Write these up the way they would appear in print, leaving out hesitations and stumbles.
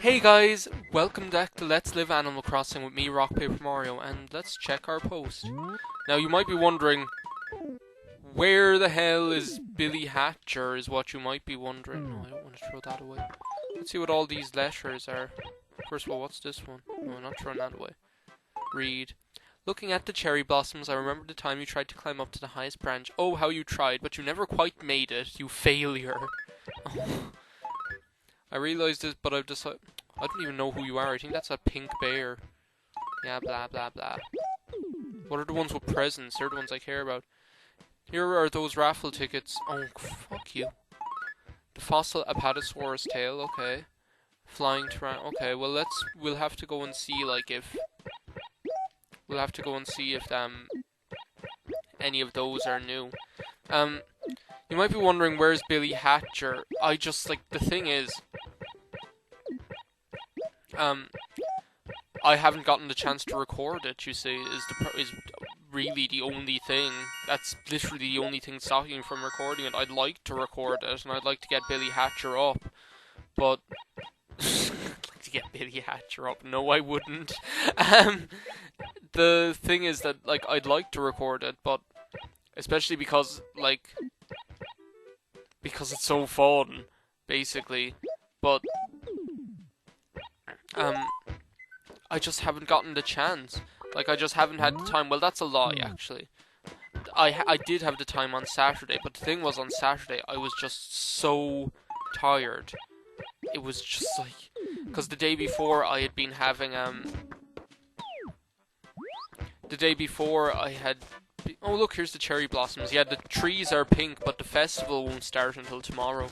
Hey guys, welcome back to Let's Live Animal Crossing with me, RockPaperMario, and let's check our post. Now you might be wondering, where the hell is Billy Hatcher, is what you might be wondering. No, I don't want to throw that away. Let's see what all these letters are. First of all, what's this one? No, I'm not throwing that away. Read. Looking at the cherry blossoms, I remember the time you tried to climb up to the highest branch. Oh, how you tried, but you never quite made it, you failure. I realised this, but I've decided... I don't even know who you are. I think that's a pink bear. Yeah, blah, blah, blah. What are the ones with presents? They're the ones I care about. Here are those raffle tickets. Oh, fuck you. The fossil Apatosaurus tail, okay. Flying Tyrann... Okay, well, we'll have to go and see, like, if... We'll have to go and see if, any of those are new. You might be wondering, where's Billy Hatcher? I just, like, the thing is... I haven't gotten the chance to record it, you see, is really the only thing. That's literally the only thing stopping me from recording it. I'd like to record it, and I'd like to get Billy Hatcher up, but... I'd like to get Billy Hatcher up. No, I wouldn't. The thing is that, like, I'd like to record it, but... Especially because, like... Because it's so fun, basically. But... I just haven't gotten the chance. Like, I just haven't had the time. Well, that's a lie, actually. I did have the time on Saturday, but the thing was, on Saturday, I was just so tired. It was just like... Because the day before, I had been having, The day before, I had... Oh, look, here's the cherry blossoms. Yeah, the trees are pink, but the festival won't start until tomorrow.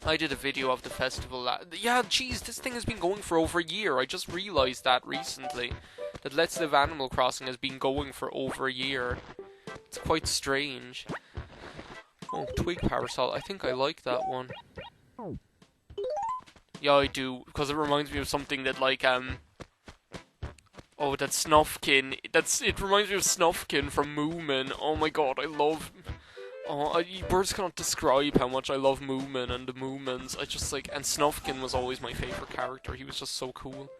I did a video of the festival. Yeah, jeez, this thing has been going for over a year. I just realised that recently. That Let's Live Animal Crossing has been going for over a year. It's quite strange. Oh, twig parasol. I think I like that one. Yeah, I do. Because it reminds me of something that, like, Oh, that Snufkin. It reminds me of Snufkin from Moomin. Oh my god, I love... Oh, words cannot describe how much I love Moomin and the Moomins. I just, like... And Snufkin was always my favourite character. He was just so cool.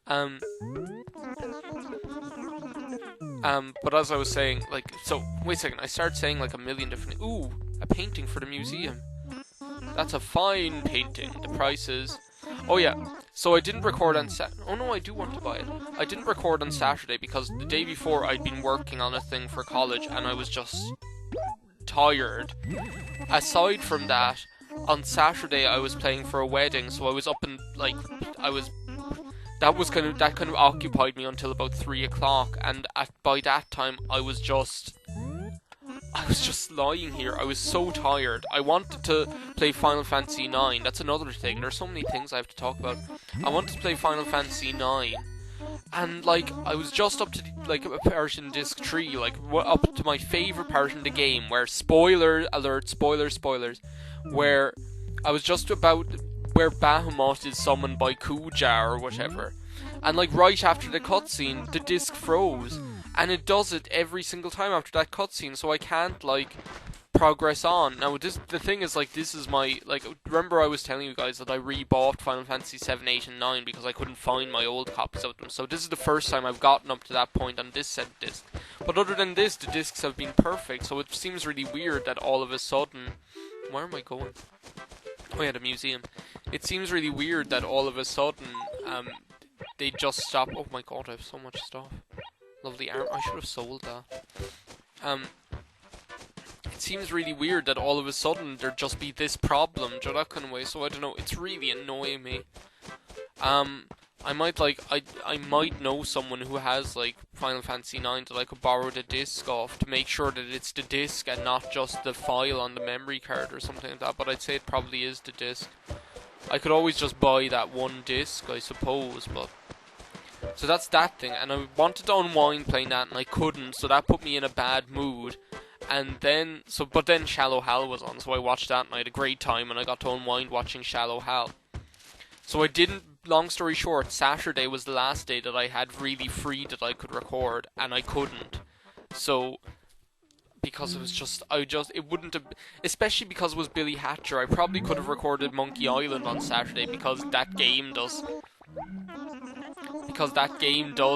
But as I was saying, like... So, wait a second. I started saying, like, a million different... Ooh, a painting for the museum. That's a fine painting. The price is... Oh, yeah. So I didn't record on Oh, no, I do want to buy it. I didn't record on Saturday because the day before I'd been working on a thing for college and I was just... tired. Aside from that, on Saturday I was playing for a wedding, so I was up and like that kind of occupied me until about 3 o'clock, and by that time I was just lying here. I was so tired. I wanted to play Final Fantasy 9. That's another thing. There's so many things I have to talk about. I wanted to play Final Fantasy 9. And, like, I was just up to, like, a part in Disc 3, like, up to my favourite part in the game, where, spoiler alert, spoilers, where I was just about where Bahamut is summoned by Kuja or whatever. And, like, right after the cutscene, the disc froze. And it does it every single time after that cutscene, so I can't, like... progress on. Now, the thing is, like, this is my, like, remember I was telling you guys that I rebought Final Fantasy 7, 8, and 9 because I couldn't find my old copies of them, so this is the first time I've gotten up to that point on this said disc. But other than this, the discs have been perfect, so it seems really weird that all of a sudden... Where am I going? Oh yeah, the museum. It seems really weird that all of a sudden, they just stop... Oh my god, I have so much stuff. Lovely arm. I should have sold that. It seems really weird that all of a sudden there'd just be this problem, that kind of way, so I don't know, it's really annoying me. I might, like, I might know someone who has, like, Final Fantasy 9 that I could borrow the disc off to make sure that it's the disc and not just the file on the memory card or something like that, but I'd say it probably is the disc. I could always just buy that one disc, I suppose, but... So that's that thing, and I wanted to unwind playing that, and I couldn't, so that put me in a bad mood. And then, but then Shallow Hal was on, so I watched that and I had a great time and I got to unwind watching Shallow Hal. So I didn't, long story short, Saturday was the last day that I had really free that I could record, and I couldn't. So, because it was just, it wouldn't have, especially because it was Billy Hatcher. I probably could have recorded Monkey Island on Saturday because that game does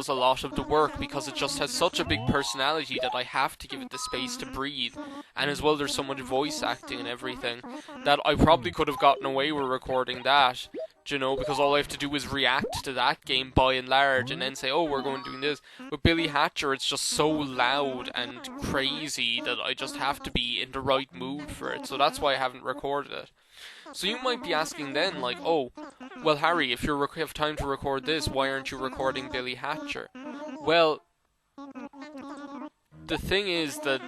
a lot of the work, because it just has such a big personality that I have to give it the space to breathe. And as well, there's so much voice acting and everything that I probably could have gotten away with recording that, you know, because all I have to do is react to that game by and large and then say, oh, we're going doing this. With Billy Hatcher, it's just so loud and crazy that I just have to be in the right mood for it. So that's why I haven't recorded it. So you might be asking then, like, oh, well, Harry, if you have time to record this, why aren't you recording Billy Hatcher? Well, the thing is that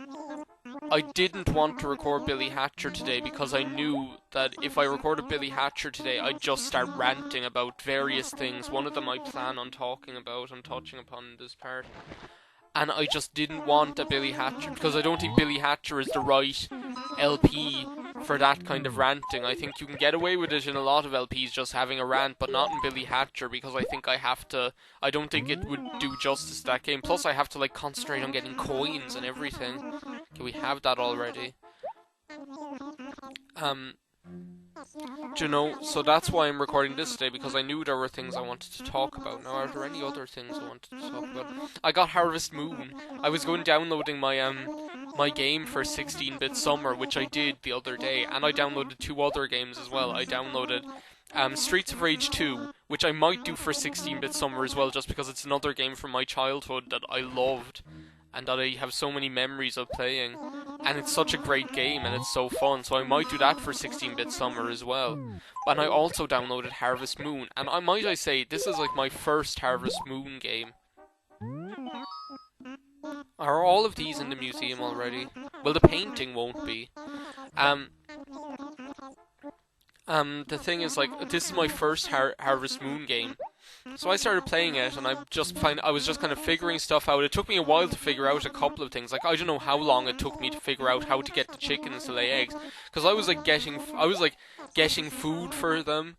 I didn't want to record Billy Hatcher today because I knew that if I recorded Billy Hatcher today, I'd just start ranting about various things. One of them I plan on touching upon in this part. And I just didn't want a Billy Hatcher, because I don't think Billy Hatcher is the right LP for that kind of ranting. I think you can get away with it in a lot of LPs, just having a rant, but not in Billy Hatcher, because I think I don't think it would do justice to that game. Plus I have to like concentrate on getting coins and everything. Okay, we have that already. You know, so that's why I'm recording this today, because I knew there were things I wanted to talk about. Now, are there any other things I wanted to talk about? I got Harvest Moon. I was going downloading my game for 16-bit Summer, which I did the other day, and I downloaded 2 other games as well. I downloaded Streets of Rage 2, which I might do for 16-bit Summer as well, just because it's another game from my childhood that I loved and that I have so many memories of playing. And it's such a great game, and it's so fun, so I might do that for 16-bit Summer as well. And I also downloaded Harvest Moon, and I say, this is like my first Harvest Moon game. Are all of these in the museum already? Well, the painting won't be. The thing is, like, this is my first Harvest Moon game. So I started playing it, and I was just kind of figuring stuff out. It took me a while to figure out a couple of things. Like, I don't know how long it took me to figure out how to get the chickens to lay eggs, because I was getting food for them.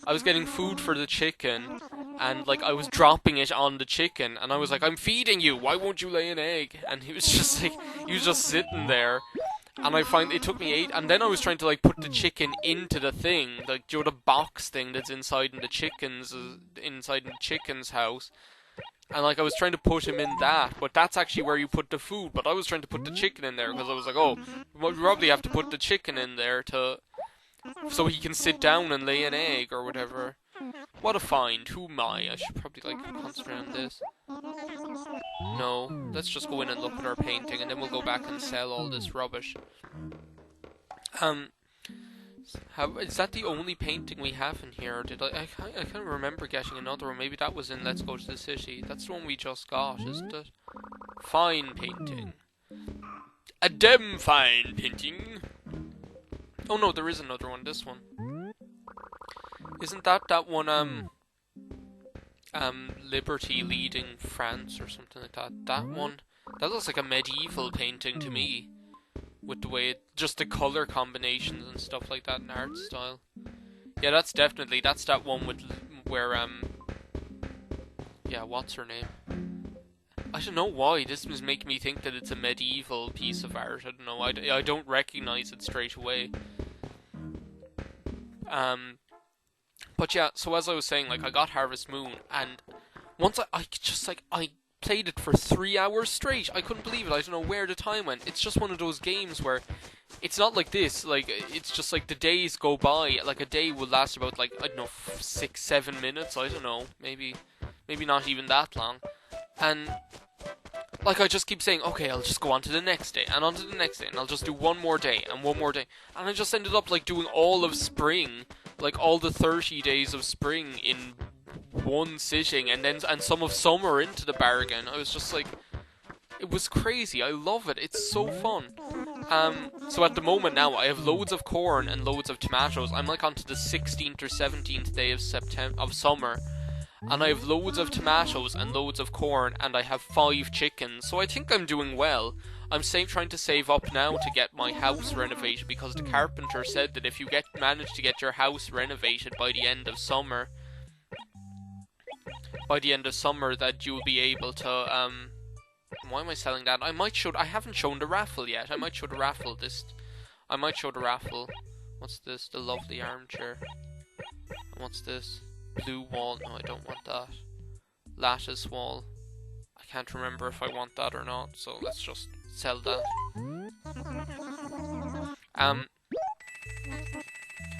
I was getting food for the chicken, and like I was dropping it on the chicken, and I was like, I'm feeding you, why won't you lay an egg? And he was just sitting there. And it took me 8, and then I was trying to like put the chicken into the thing, like, you know, the box thing that's inside in the chicken's house. And like I was trying to put him in that, but that's actually where you put the food. But I was trying to put the chicken in there because I was like, oh, we probably have to put the chicken in there so he can sit down and lay an egg or whatever. What a find. Who am I? I should probably like concentrate on this. No, let's just go in and look at our painting, and then we'll go back and sell all this rubbish. Is that the only painting we have in here? I can't remember getting another one. Maybe that was in Let's Go to the City. That's the one we just got, isn't it? Fine painting. A damn fine painting. Oh no, there is another one. This one. Isn't that one, Liberty leading France or something like that? That one? That looks like a medieval painting to me. With the way just the colour combinations and stuff like that in art style. Yeah, that's that one where, yeah, what's her name? I don't know why, this was making me think that it's a medieval piece of art. I don't know, I don't recognise it straight away. But yeah, so as I was saying, like, I got Harvest Moon, and once I played it for 3 hours straight. I couldn't believe it. I don't know where the time went. It's just one of those games where it's not like this. Like, it's just like the days go by. Like, a day will last about, like, I don't know, 6-7 minutes. I don't know. Maybe not even that long. And like, I just keep saying, okay, I'll just go on to the next day, and on to the next day, and I'll just do one more day, and one more day. And I just ended up, like, doing all of spring, like, all the 30 days of spring in one sitting, and some of summer into the bargain. I was just like, it was crazy. I love it. It's so fun. So at the moment now, I have loads of corn and loads of tomatoes. I'm, like, onto the 16th or 17th day of summer. And I have loads of tomatoes and loads of corn, and I have 5 chickens, so I think I'm doing well. I'm trying to save up now to get my house renovated, because the carpenter said that if you manage to get your house renovated by the end of summer, that you'll be able to Why am I selling that? I might show. I haven't shown the raffle yet. I might show the raffle. What's this? The lovely armchair. And what's this? Blue wall. No, I don't want that. Lattice wall. I can't remember if I want that or not. So let's just sell that.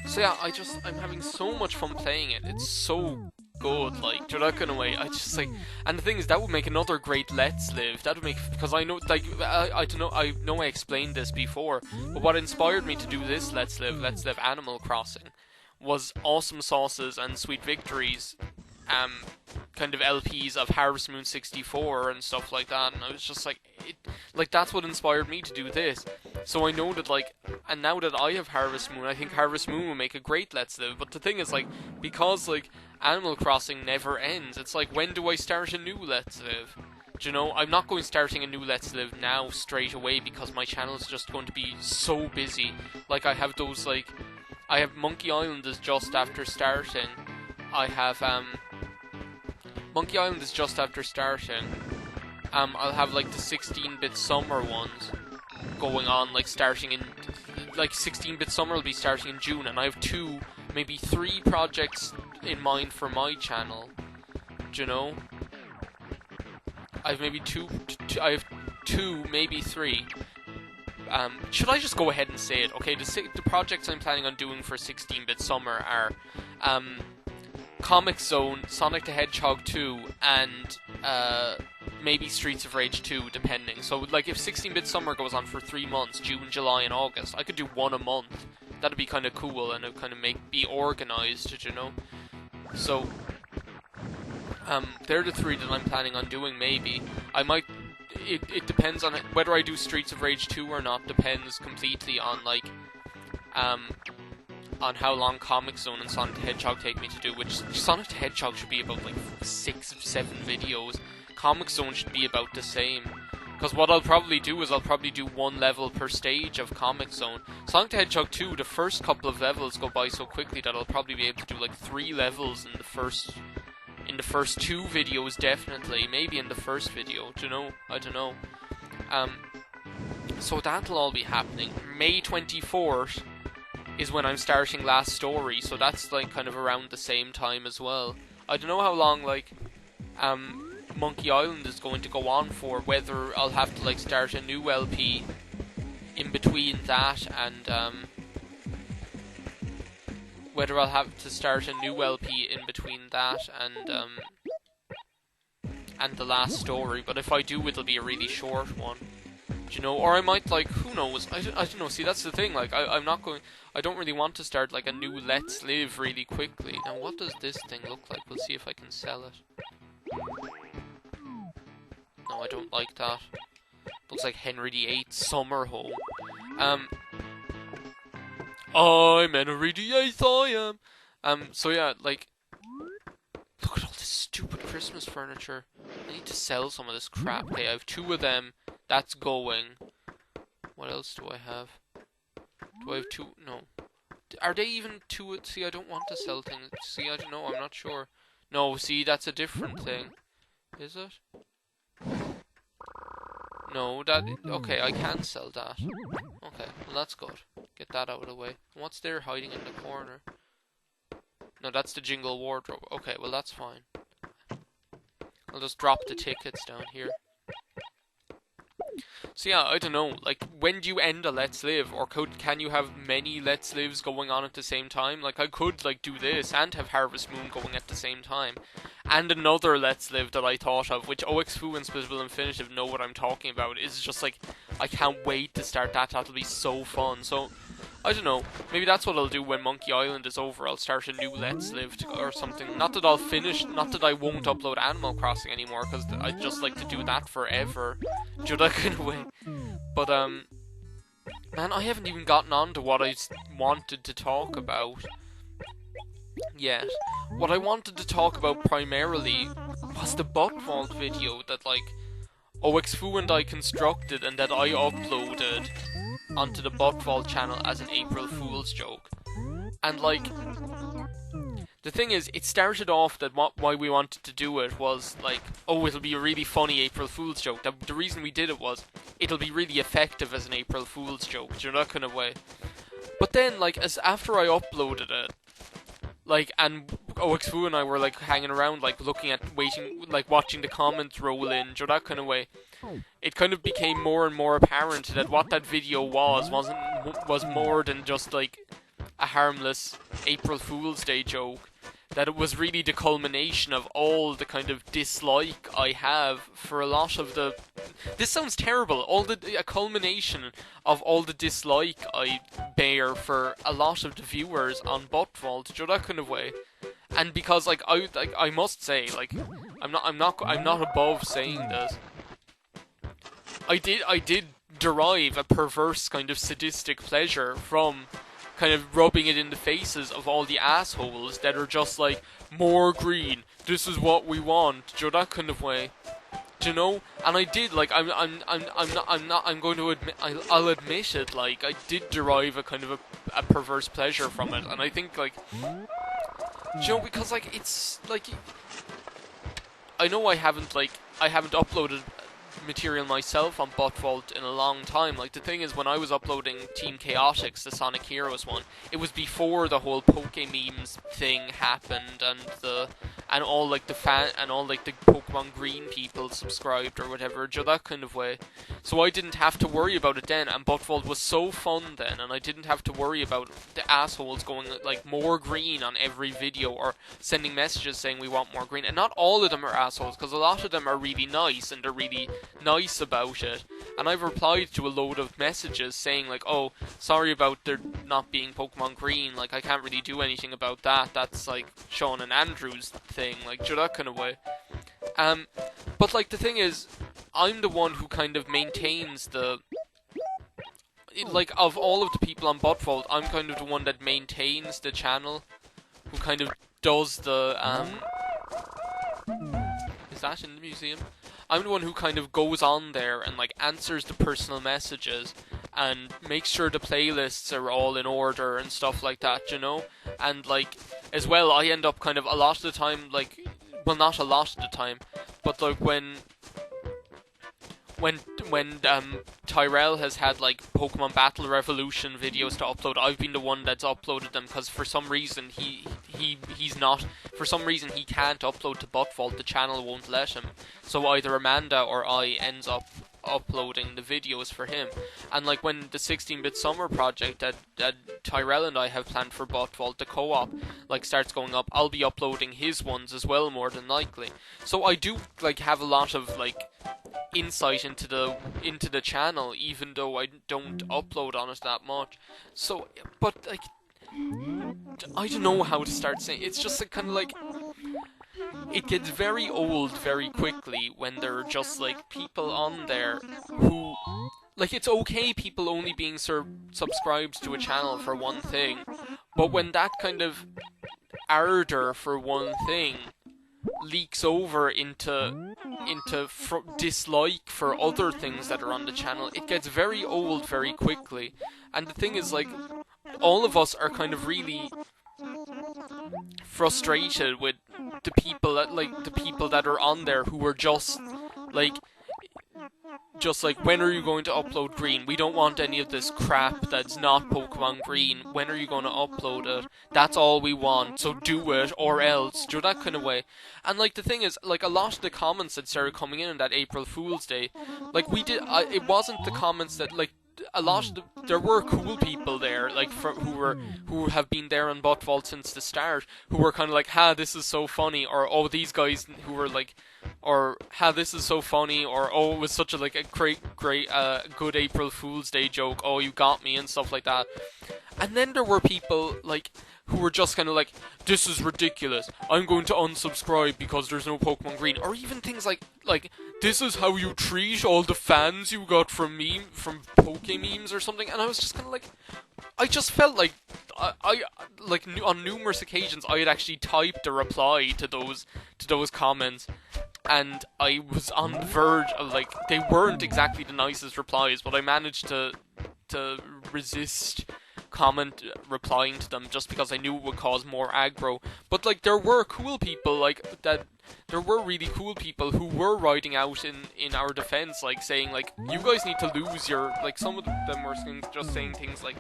So yeah, I'm having so much fun playing it. It's so good, like, you're not gonna wait. I just like, and the thing is, that would make another great Let's Live. That would make, because I know, like, I don't know, I know I explained this before, but what inspired me to do this Let's Live Animal Crossing, was Awesome Sauces and Sweet Victories, kind of LPs of Harvest Moon 64 and stuff like that, and I was just like, that's what inspired me to do this. So I know that, like, and now that I have Harvest Moon, I think Harvest Moon will make a great Let's Live. But the thing is, like, because, like, Animal Crossing never ends, it's like, when do I start a new Let's Live? Do you know, I'm not starting a new Let's Live now straight away, because my channel is just going to be so busy. Like, I have those, like, I have Monkey Island is just after starting. I have, Monkey Island is just after starting. I'll have, like, the 16-bit summer ones going on, like, starting in, like, 16-bit summer will be starting in June, and I have 2, maybe 3 projects in mind for my channel. Do you know? I have maybe I have 2, maybe 3. Should I just go ahead and say it? Okay, the projects I'm planning on doing for 16-bit summer are, Comic Zone, Sonic the Hedgehog 2, and, maybe Streets of Rage 2, depending. So, like, if 16-bit summer goes on for 3 months, June, July, and August, I could do 1 a month. That'd be kind of cool, and it would kind of be organized, you know? So, they're the 3 that I'm planning on doing, maybe. I might, it depends on whether I do Streets of Rage 2 or not, depends completely on, like, on how long Comic Zone and Sonic the Hedgehog take me to do, which Sonic the Hedgehog should be about, like, 6 or 7 videos. Comic Zone should be about the same. Because what I'll probably do is I'll probably do 1 level per stage of Comic Zone. Sonic the Hedgehog 2, the first couple of levels go by so quickly that I'll probably be able to do, like, 3 levels in the first 2 videos, definitely. Maybe in the first video, do you know? I don't know. So that'll all be happening. May 24th is when I'm starting Last Story, so that's, like, kind of around the same time as well. I don't know how long, like, Monkey Island is going to go on for, whether I'll have to, like, start a new LP in between that and, whether I'll have to start a new LP in between that and the Last Story, but if I do, it'll be a really short one. Do you know, or I might, like, who knows, I don't know, see, that's the thing, like, I don't really want to start, like, a new Let's Live really quickly. Now, what does this thing look like? We'll see if I can sell it. No, I don't like that. Looks like Henry VIII's summer home. I'm Henry VIII, I am. So yeah, like, look at all this stupid Christmas furniture. I need to sell some of this crap. Okay, I have 2 of them. That's going. What else do I have? Do I have 2? No. Are they even 2? See, I don't want to sell things. See, I don't know. I'm not sure. No, see, that's a different thing. Is it? No, that... Okay, I can sell that. Okay, well, that's good. Get that out of the way. What's there hiding in the corner? No, that's the Jingle Wardrobe. Okay, well, that's fine. I'll just drop the tickets down here. So yeah, I don't know, like, when do you end a Let's Live? Or can you have many Let's Lives going on at the same time? Like, I could, like, do this and have Harvest Moon going at the same time. And another Let's Live that I thought of, which OXFoo and Splitable Infinitive know what I'm talking about, is just, like, I can't wait to start that. That'll be so fun. So, I don't know, maybe that's what I'll do when Monkey Island is over. I'll start a new Let's Live or something. Not that I'll finish, not that I won't upload Animal Crossing anymore, because I'd just like to do that forever. Do that kind of way. But, man, I haven't even gotten on to what I wanted to talk about yet. What I wanted to talk about primarily was the butt vault video that, like, OXFoo and I constructed and that I uploaded onto the butt vault channel as an April Fool's joke. And, like, the thing is, it started off that why we wanted to do it was like, oh, it'll be a really funny April Fool's joke. The reason we did it was, it'll be really effective as an April Fool's joke, you know, that kind of way. But then, like, as after I uploaded it, like, and OXFoo and I were, like, hanging around, like, looking at, watching the comments roll in, you know, that kind of way, it kind of became more and more apparent that what that video was more than just, like, a harmless April Fool's Day joke. That it was really the culmination of all the kind of dislike I have for a lot of the... This sounds terrible. A culmination of all the dislike I bear for a lot of the viewers on Buttvault, you know, that kind of way. And because, like, I must say, like, I'm not above saying this. I did derive a perverse kind of sadistic pleasure from kind of rubbing it in the faces of all the assholes that are just like, more green, this is what we want, do you know, that kind of way. Do you know? And I did, like, I'm going to admit, I'll admit it, like, I did derive a kind of a perverse pleasure from it, and I think, like, do you know, because, like, it's, like, I know I haven't uploaded material myself on Buttvault in a long time. Like, the thing is, when I was uploading Team Chaotix, the Sonic Heroes one, it was before the whole Pokememes thing happened, and all like the Pokemon Green people subscribed or whatever, that kind of way. So I didn't have to worry about it then, and Buttvault was so fun then, and I didn't have to worry about the assholes going like more green on every video or sending messages saying we want more green. And not all of them are assholes, because a lot of them are really nice and they're really nice about it. And I've replied to a load of messages saying like, oh, sorry about there not being Pokemon Green, like I can't really do anything about that, that's like Sean and Andrew's thing, like that kind of way. But like the thing is, I'm the one who kind of maintains like, of all of the people on Buttvault, I'm kind of the one that maintains the channel, who kind of does the, is that in the museum? I'm the one who kind of goes on there and, like, answers the personal messages and makes sure the playlists are all in order and stuff like that, you know? And, like, as well, I end up kind of a lot of the time, like, well, not a lot of the time, but, like, when Tyrell has had like Pokemon Battle Revolution videos to upload, I've been the one that's uploaded them, because for some reason he can't upload to Buttvault, the channel won't let him. So either Amanda or I ends up uploading the videos for him. And like when the 16-bit summer project that Tyrell and I have planned for Buttvault, the co-op, like starts going up, I'll be uploading his ones as well, more than likely. So I do like have a lot of like insight into the channel, even though I don't upload on it that much. So, but like, I don't know how to start saying. It's just like, kind of like, it gets very old very quickly when there are just like people on there who, like, it's okay people only being subscribed to a channel for one thing, but when that kind of ardor for one thing leaks over into dislike for other things that are on the channel, it gets very old very quickly. And the thing is, like, all of us are kind of really frustrated with the people that are on there who are just like, when are you going to upload Green? We don't want any of this crap that's not Pokemon Green. When are you going to upload it? That's all we want, so do it, or else. Do that kind of way. And, like, the thing is, like, a lot of the comments that started coming in on that April Fool's Day, like, it wasn't the comments that, like, a lot of there were cool people there, like, who have been there on Buttvault since the start, who were kind of like, ha, this is so funny, or, oh, these guys who were like, or, ha, this is so funny, or, oh, it was such a, like, a great, good April Fool's Day joke, oh, you got me, and stuff like that. And then there were people, like, who were just kind of like, this is ridiculous, I'm going to unsubscribe because there's no Pokemon Green, or even things like, this is how you treat all the fans you got from Pokememes or something, and I was just kind of like, I just felt like, I like, on numerous occasions, I had actually typed a reply to those comments, and I was on the verge of, like, they weren't exactly the nicest replies, but I managed to resist comment replying to them just because I knew it would cause more aggro. But like there were cool people like that. There were really cool people who were writing out in our defense, like saying like, you guys need to lose your, like some of them were just saying things like,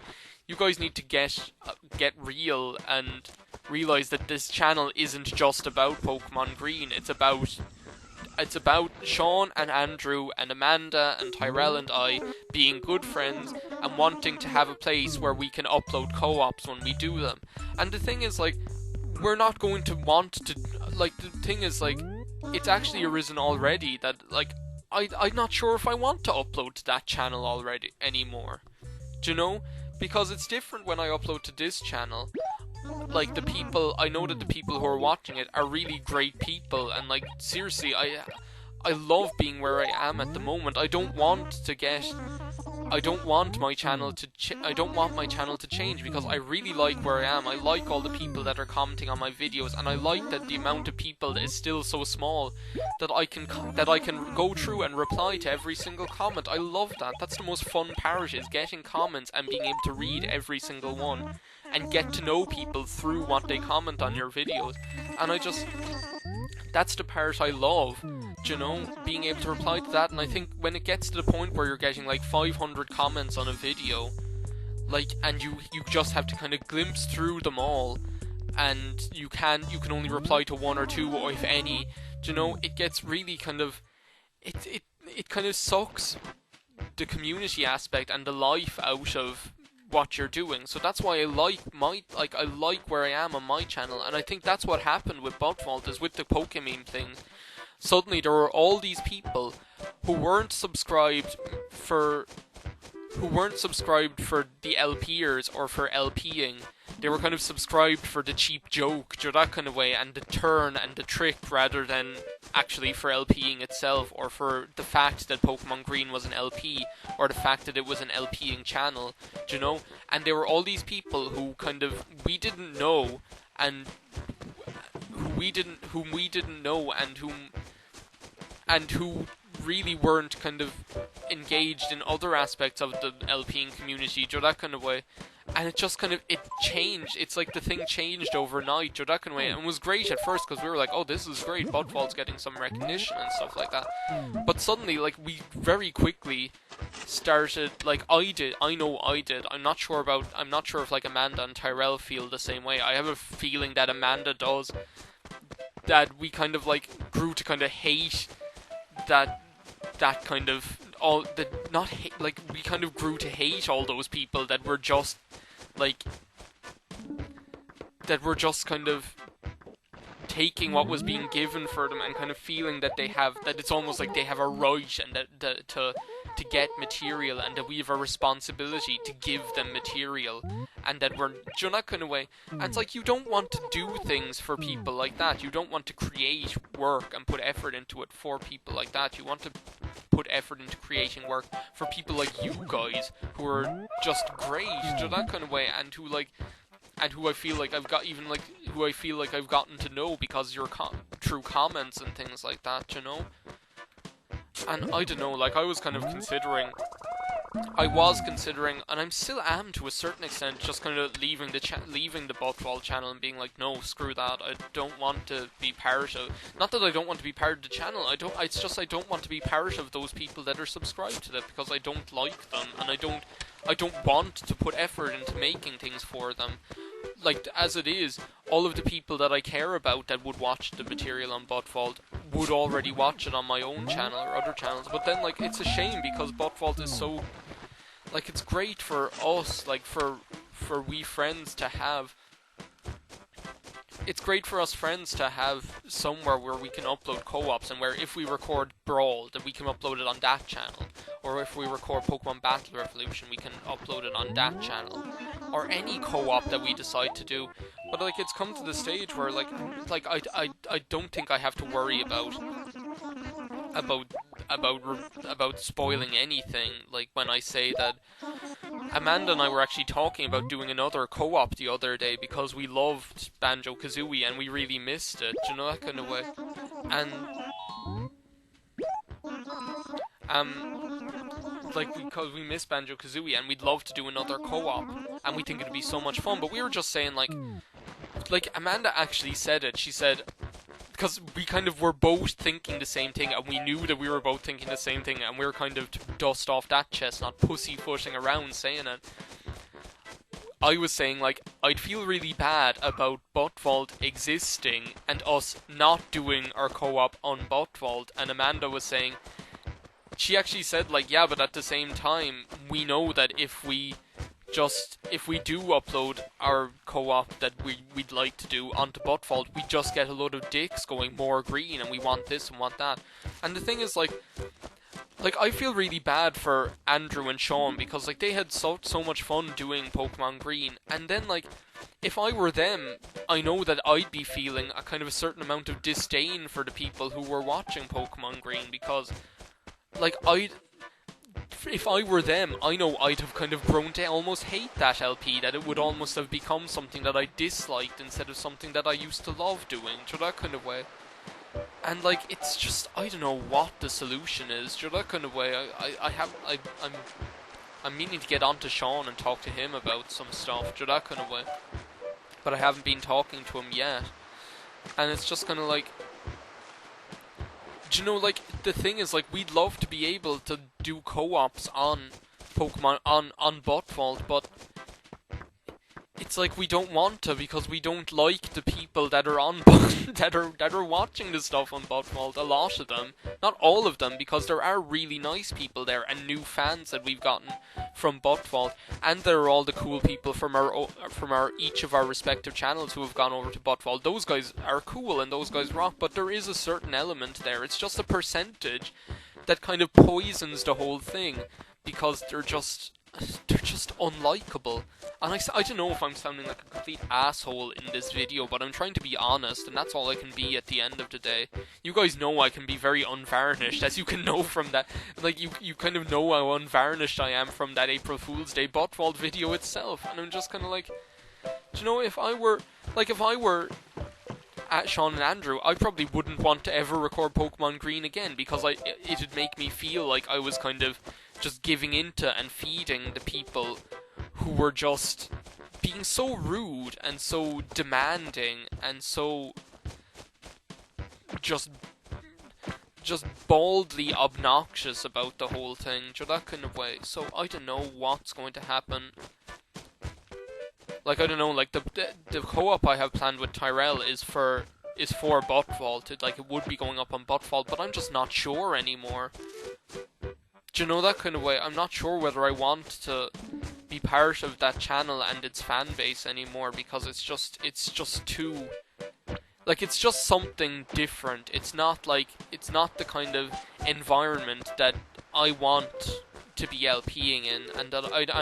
you guys need to get real and realize that this channel isn't just about Pokemon Green. It's about Sean and Andrew and Amanda and Tyrell and I being good friends and wanting to have a place where we can upload co-ops when we do them. And the thing is, like, we're not going to want to, like, the thing is, like, it's actually arisen already that, like, I'm not sure if I want to upload to that channel already anymore. Do you know? Because it's different when I upload to this channel. Like, I know that the people who are watching it are really great people, and like, seriously, I love being where I am at the moment. I don't want my channel to change because I really like where I am. I like all the people that are commenting on my videos, and I like that the amount of people is still so small that I can go through and reply to every single comment. I love that. That's the most fun part, is getting comments and being able to read every single one and get to know people through what they comment on your videos. And that's the part I love, you know, being able to reply to that. And I think when it gets to the point where you're getting like 500 comments on a video, like, and you just have to kind of glimpse through them all, and you can only reply to one or two, or if any, you know, it gets really kind of, it kind of sucks the community aspect and the life out of what you're doing. So that's why I like where I am on my channel. And I think that's what happened with Botvault, is with the Pokemon thing. Suddenly there were all these people who weren't subscribed for the LPers or for LPing. They were kind of subscribed for the cheap joke, that kind of way, and the turn and the trick, rather than actually for LPing itself, or for the fact that Pokemon Green was an LP, or the fact that it was an LPing channel, you know? And there were all these people who kind of, we didn't know, and whom we didn't know, and who really weren't kind of engaged in other aspects of the LPing community, that kind of way. And it just kind of, it changed. It's like the thing changed overnight, that kind of way. And it was great at first, because we were like, oh, this is great, Botvault's getting some recognition and stuff like that. But suddenly, like, we very quickly started, like, I know I did. I'm not sure if, like, Amanda and Tyrell feel the same way. I have a feeling that Amanda does. That we kind of, like, grew to kind of hate that kind of, we kind of grew to hate all those people that were just, like, kind of taking what was being given for them and kind of feeling that it's almost like they have a right, and that to get material, and that we have a responsibility to give them material, and that we're, that kind of way. And it's like, you don't want to do things for people like that. You don't want to create work and put effort into it for people like that. You want to put effort into creating work for people like you guys, who are just great, that kind of way, and who I feel like I've gotten to know because your through comments and things like that, you know. And I don't know, like, I was considering, and I still am to a certain extent, just kind of leaving the Botvault channel and being like, no, screw that. I don't want to be part of. Not that I don't want to be part of the channel. It's just I don't want to be part of those people that are subscribed to it, because I don't like them, and I don't want to put effort into making things for them. Like, as it is, all of the people that I care about that would watch the material on Botvault would already watch it on my own channel or other channels. But then, like, it's a shame, because Botvault is so, like, it's great for us, like, for we friends to have. It's great for us friends to have somewhere where we can upload co-ops, and where if we record Brawl, then we can upload it on that channel. Or if we record Pokemon Battle Revolution, we can upload it on that channel. Or any co-op that we decide to do. But, like, it's come to the stage where, like I don't think I have to worry about spoiling anything. Like, when I say that Amanda and I were actually talking about doing another co-op the other day, because we loved Banjo-Kazooie and we really missed it, that kind of way. And like, because we miss Banjo-Kazooie, and we'd love to do another co-op, and we think it'd be so much fun, but we were just saying, like, Amanda actually said it, she said, because we kind of were both thinking the same thing, and we knew that we were both thinking the same thing, and we were kind of to dust off that chest, not pussyfooting around saying it. I was saying, like, I'd feel really bad about Buttvault existing and us not doing our co-op on Buttvault, and Amanda was saying, she actually said, like, yeah, but at the same time, we know that if we do upload our co-op that we'd like to do onto Buttvault, we just get a load of dicks going more green, and we want this and want that. And the thing is, like, I feel really bad for Andrew and Sean, because, like, they had so much fun doing Pokemon Green, and then, like, if I were them, I know that I'd be feeling a kind of a certain amount of disdain for the people who were watching Pokemon Green, because, like, if I were them, I know I'd have kind of grown to almost hate that LP, that it would almost have become something that I disliked instead of something that I used to love doing, to that kind of way. And, like, it's just, I don't know what the solution is, to that kind of way. I'm meaning to get on to Sean and talk to him about some stuff, to that kind of way. But I haven't been talking to him yet. And it's just kind of like, do you know, like, the thing is, like, we'd love to be able to do co-ops on Pokemon, on Buttvault, but it's like we don't want to, because we don't like the people that are on that are watching the stuff on Buttvault. A lot of them, not all of them, because there are really nice people there and new fans that we've gotten from Buttvault, and there are all the cool people from our each of our respective channels who have gone over to Buttvault. Those guys are cool and those guys rock, but there is a certain element there. It's just a percentage that kind of poisons the whole thing, because they're just unlikable. And I don't know if I'm sounding like a complete asshole in this video, but I'm trying to be honest, and that's all I can be at the end of the day. You guys know I can be very unvarnished, as you can know from that. Like, you kind of know how unvarnished I am from that April Fool's Day Buttvault video itself, and I'm just kind of like, do you know, if I were at Sean and Andrew, I probably wouldn't want to ever record Pokemon Green again, because it'd make me feel like I was kind of just giving into and feeding the people who were just being so rude and so demanding and so just baldly obnoxious about the whole thing, that kind of way. So I don't know what's going to happen. Like, I don't know, like, the co-op I have planned with Tyrell is for Buttvault. It would be going up on Buttvault, but I'm just not sure anymore. Do you know, that kind of way? I'm not sure whether I want to be part of that channel and its fan base anymore, because it's just too, like, it's just something different. It's not the kind of environment that I want to be LPing in, and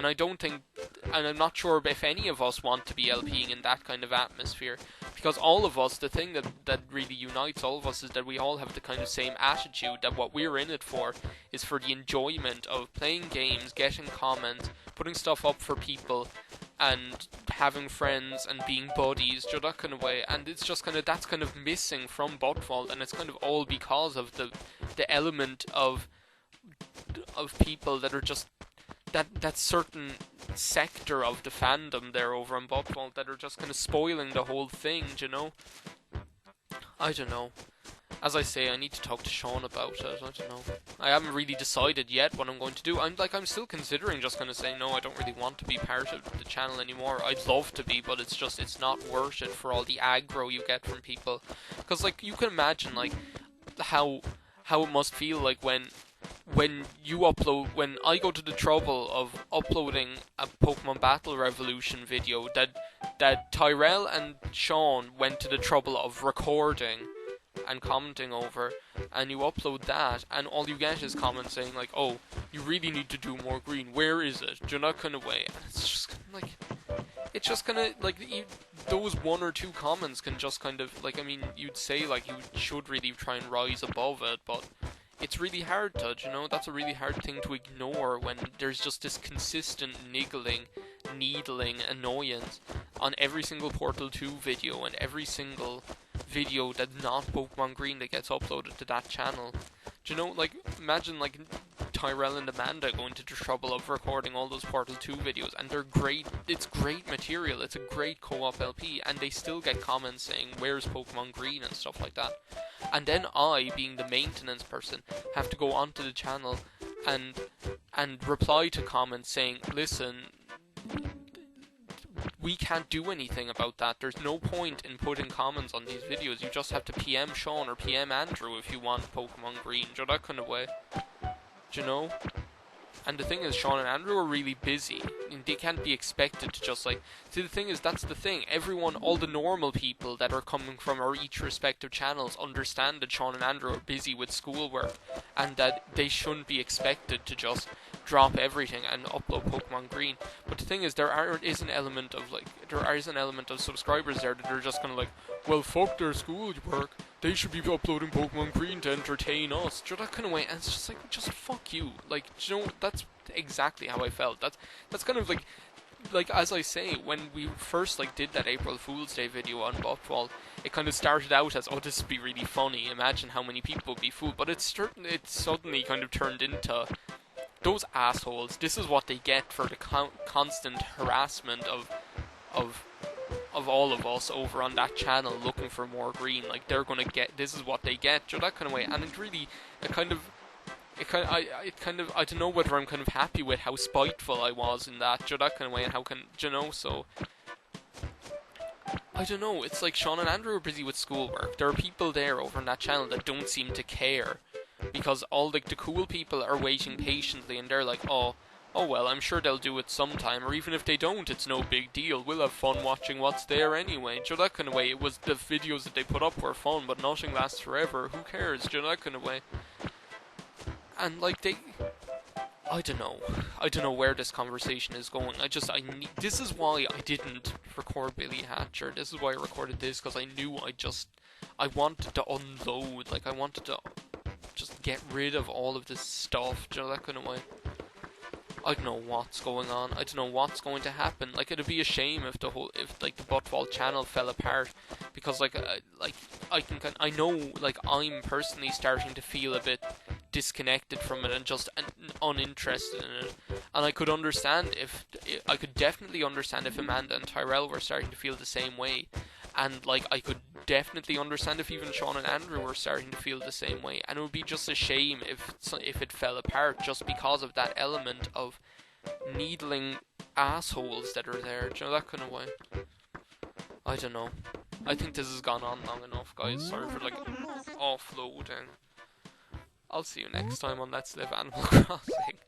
I don't think, and I'm not sure if any of us want to be LPing in that kind of atmosphere, because all of us, the thing that really unites all of us is that we all have the kind of same attitude, that what we're in it for is for the enjoyment of playing games, getting comments, putting stuff up for people, and having friends and being buddies, that kind of way. And it's just kind of, that's kind of missing from Buttvault, and it's kind of all because of the element of people that are just that certain sector of the fandom there over on Buttvault that are just kind of spoiling the whole thing, you know? I don't know. As I say, I need to talk to Sean about it. I don't know. I haven't really decided yet what I'm going to do. I'm still considering just kind of saying, no, I don't really want to be part of the channel anymore. I'd love to be, but it's not worth it for all the aggro you get from people. Because, like, you can imagine, like, how it must feel like when I go to the trouble of uploading a Pokemon Battle Revolution video that Tyrell and Sean went to the trouble of recording and commenting over, and you upload that, and all you get is comments saying, like, oh, you really need to do more green, where is it? Do you know, that kind of way. And it's just kind of like, it's just kind of like, those one or two comments can just kind of, like, I mean, you'd say, like, you should really try and rise above it, but it's really hard to, you know, that's a really hard thing to ignore when there's just this consistent needling annoyance on every single Portal 2 video and every single video that's not Pokemon Green that gets uploaded to that channel. Do you know, like, imagine, like, Tyrell and Amanda go into the trouble of recording all those Portal 2 videos, and they're great. It's great material. It's a great co-op LP, and they still get comments saying, "Where's Pokemon Green?" and stuff like that. And then I, being the maintenance person, have to go onto the channel and reply to comments saying, "Listen, we can't do anything about that. There's no point in putting comments on these videos. You just have to PM Sean or PM Andrew if you want Pokemon Green." Do you know, that kind of way. Do you know? And the thing is, Sean and Andrew are really busy, and they can't be expected to just like... See, the thing is, that's the thing. Everyone, all the normal people that are coming from our each respective channels understand that Sean and Andrew are busy with schoolwork, and that they shouldn't be expected to just drop everything and upload Pokemon Green. But the thing is, there is an element of subscribers there that are just kind of like, "Well, fuck their schoolwork. They should be uploading Pokemon Green to entertain us." Do you know, that kind of way. And it's just like, just fuck you. Like, do you know, that's exactly how I felt. That's kind of like as I say, when we first like did that April Fool's Day video on Buffball, it kind of started out as, "Oh, this would be really funny. Imagine how many people would be fooled." But it suddenly kind of turned into, "Those assholes, this is what they get for the constant harassment of all of us over on that channel looking for more green. Like, they're gonna get, this is what they get." Do you know, that kind of way. And it really, I don't know whether I'm kind of happy with how spiteful I was in that. Do you know, that kind of way. And how can, do you know, so I don't know. It's like Sean and Andrew are busy with schoolwork. There are people there over on that channel that don't seem to care, because all like the cool people are waiting patiently, and they're like, oh well, I'm sure they'll do it sometime, or even if they don't, it's no big deal. We'll have fun watching what's there anyway. Do you know, that kind of way. It was the videos that they put up were fun, but nothing lasts forever. Who cares? Do you know, that kind of way. And like I don't know where this conversation is going. This is why I didn't record Billy Hatcher. This is why I recorded this, because I knew I wanted to unload. Like, I wanted to just get rid of all of this stuff. Do you know, that kind of way. I don't know what's going on. I don't know what's going to happen. Like, it'd be a shame if the Buttball channel fell apart, because I know, like, I'm personally starting to feel a bit disconnected from it and just uninterested in it. And I could definitely understand if Amanda and Tyrell were starting to feel the same way. And, like, I could definitely understand if even Sean and Andrew were starting to feel the same way. And it would be just a shame if it fell apart, just because of that element of needling assholes that are there. Do you know, that kind of way. I don't know. I think this has gone on long enough, guys. Sorry for, like, offloading. I'll see you next time on Let's Live Animal Crossing.